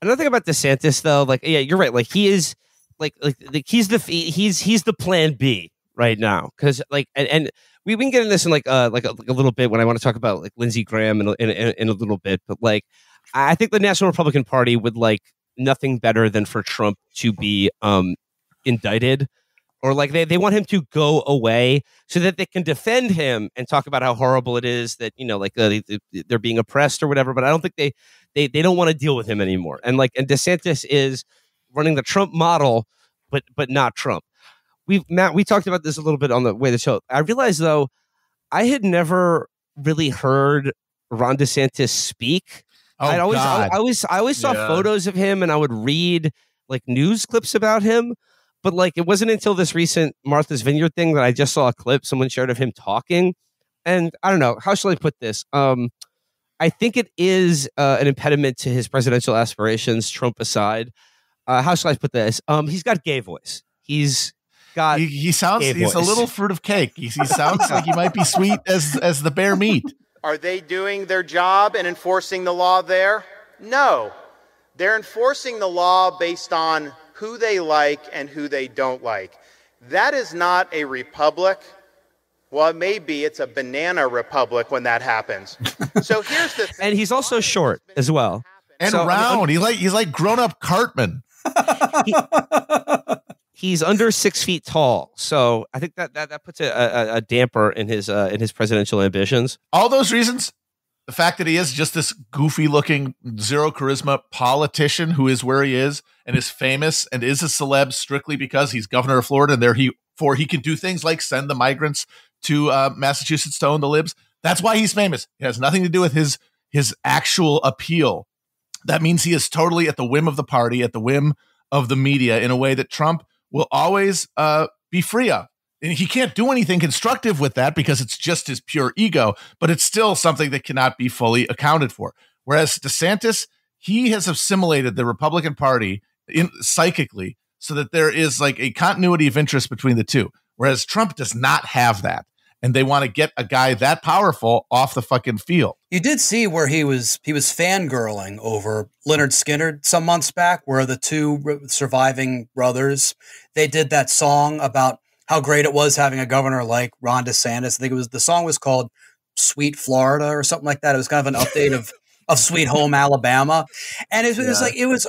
Another thing about DeSantis, though, like, yeah, you're right. Like, he is like he's the plan B right now, because like, and we've been getting this in like a little bit when I want to talk about like Lindsey Graham in a little bit, but like, I think the National Republican Party would like nothing better than for Trump to be indicted, or like they want him to go away so that they can defend him and talk about how horrible it is that, you know, like they're being oppressed or whatever. But I don't think they don't want to deal with him anymore. And DeSantis is running the Trump model, but not Trump. Matt, we talked about this a little bit on the way of the show. I realized, though, I had never really heard Ron DeSantis speak. Oh, I always saw Yeah. photos of him, and I would read like news clips about him. But like, it wasn't until this recent Martha's Vineyard thing that I just saw a clip someone shared of him talking. And I don't know, how shall I put this? I think it is an impediment to his presidential aspirations, Trump aside. How shall I put this? He's got gay voice. He's got He sounds, gay he's a voice. little fruit of cake. He sounds like he might be sweet as the bear meat. Are they doing their job and enforcing the law there? No. They're enforcing the law based on who they like and who they don't like. That is not a republic. Well, it may be. It's a banana republic when that happens. So here's the thing. And he's also short as well. And So, round. He's like grown up Cartman. He's under 6 feet tall. So I think that puts a damper in his presidential ambitions. All those reasons, the fact that he is just this goofy looking, zero charisma politician who is where he is and is famous and is a celeb strictly because he's governor of Florida, and he can do things like send the migrants to Massachusetts to own the libs. That's why he's famous. It has nothing to do with his actual appeal. That means he is totally at the whim of the party, at the whim of the media, in a way that Trump will always be free of. And he can't do anything constructive with that because it's just his pure ego, but it's still something that cannot be fully accounted for. Whereas DeSantis, he has assimilated the Republican Party psychically so that there is like a continuity of interest between the two. Whereas Trump does not have that. And they want to get a guy that powerful off the fucking field. You did see where he was fangirling over Leonard Skinner some months back, where the two surviving brothers, they did that song about how great it was having a governor like Ron DeSantis. I think the song was called Sweet Florida or something like that. It was kind of an update of Sweet Home Alabama. And it was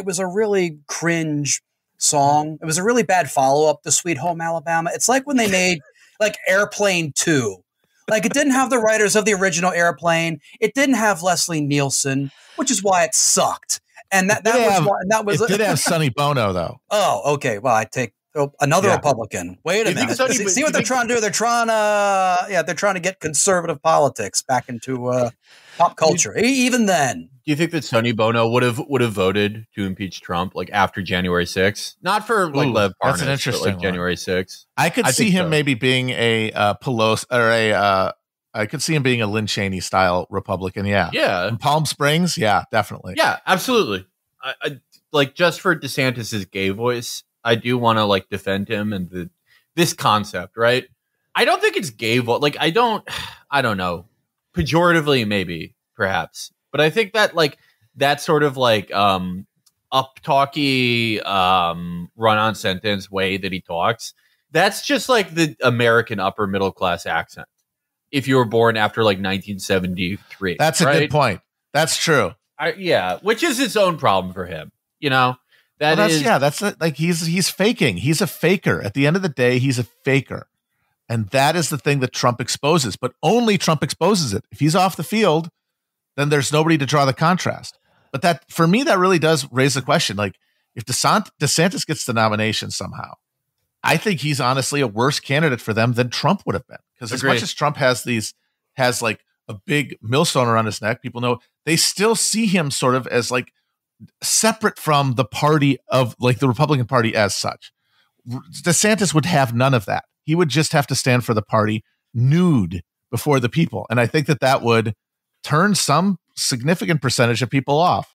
a really cringe song. It was a really bad follow-up to Sweet Home Alabama. It's like when they made like Airplane 2. Like, it didn't have the writers of the original Airplane. It didn't have Leslie Nielsen, which is why it sucked. And that did have Sonny Bono though. Oh, okay. Well, I take another Republican. Wait a minute. See what they're trying to do? They're trying to get conservative politics back into pop culture. Even then. Do you think that Sonny Bono would have voted to impeach Trump like after January 6th? Not for like Lev Parnas, that's an interesting but like one. January 6th. I could see him maybe being a Pelosi or I could see him being a Lynn Cheney style Republican. Yeah. Yeah. In Palm Springs. Yeah, definitely. Yeah, absolutely. I like, just for DeSantis's gay voice, I do want to like defend him and this concept, right? I don't think it's gay voice. Like, I don't know. Pejoratively, maybe, perhaps. But I think that like that sort of like up talky run-on sentence way that he talks, that's just like the American upper middle class accent. If you were born after like 1973. That's a good point. That's true. Which is its own problem for him. You know, he's faking. He's a faker. At the end of the day, he's a faker. And that is the thing that Trump exposes, but only Trump exposes it. If he's off the field, then there's nobody to draw the contrast. But that, for me, that really does raise the question. Like, if DeSantis gets the nomination somehow, I think he's honestly a worse candidate for them than Trump would have been. Because as much as Trump has like a big millstone around his neck, people know they still see him sort of as like separate from the party of like the Republican Party as such. DeSantis would have none of that. He would just have to stand for the party nude before the people. And I think that would turn some significant percentage of people off.